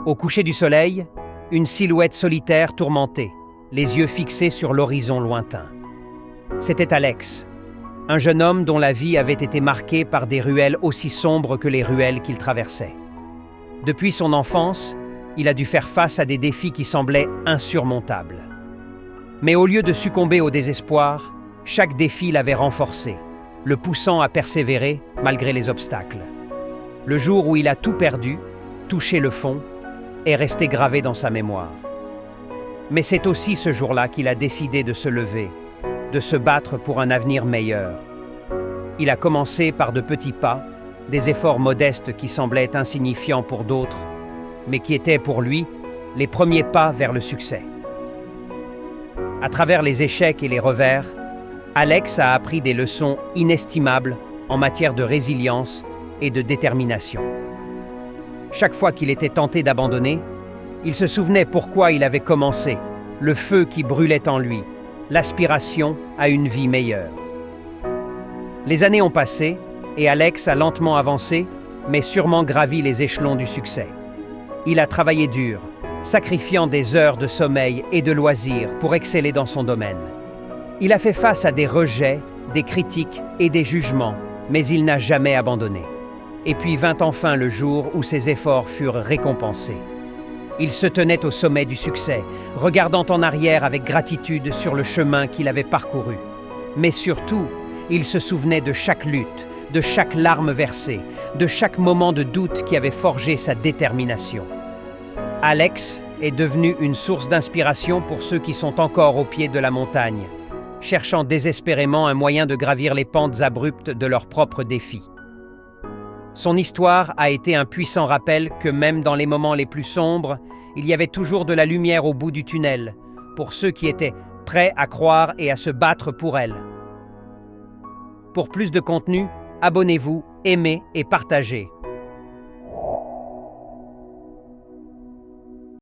Au coucher du soleil, une silhouette solitaire tourmentée, les yeux fixés sur l'horizon lointain. C'était Alex, un jeune homme dont la vie avait été marquée par des ruelles aussi sombres que les ruelles qu'il traversait. Depuis son enfance, il a dû faire face à des défis qui semblaient insurmontables. Mais au lieu de succomber au désespoir, chaque défi l'avait renforcé, le poussant à persévérer malgré les obstacles. Le jour où il a tout perdu, touché le fond, est resté gravé dans sa mémoire. Mais c'est aussi ce jour-là qu'il a décidé de se lever, de se battre pour un avenir meilleur. Il a commencé par de petits pas, des efforts modestes qui semblaient insignifiants pour d'autres, mais qui étaient pour lui les premiers pas vers le succès. À travers les échecs et les revers, Alex a appris des leçons inestimables en matière de résilience et de détermination. Chaque fois qu'il était tenté d'abandonner, il se souvenait pourquoi il avait commencé, le feu qui brûlait en lui, l'aspiration à une vie meilleure. Les années ont passé et Alex a lentement avancé, mais sûrement gravi les échelons du succès. Il a travaillé dur, sacrifiant des heures de sommeil et de loisirs pour exceller dans son domaine. Il a fait face à des rejets, des critiques et des jugements, mais il n'a jamais abandonné. Et puis vint enfin le jour où ses efforts furent récompensés. Il se tenait au sommet du succès, regardant en arrière avec gratitude sur le chemin qu'il avait parcouru. Mais surtout, il se souvenait de chaque lutte, de chaque larme versée, de chaque moment de doute qui avait forgé sa détermination. Alex est devenu une source d'inspiration pour ceux qui sont encore au pied de la montagne, cherchant désespérément un moyen de gravir les pentes abruptes de leurs propres défis. Son histoire a été un puissant rappel que même dans les moments les plus sombres, il y avait toujours de la lumière au bout du tunnel, pour ceux qui étaient prêts à croire et à se battre pour elle. Pour plus de contenu, abonnez-vous, aimez et partagez.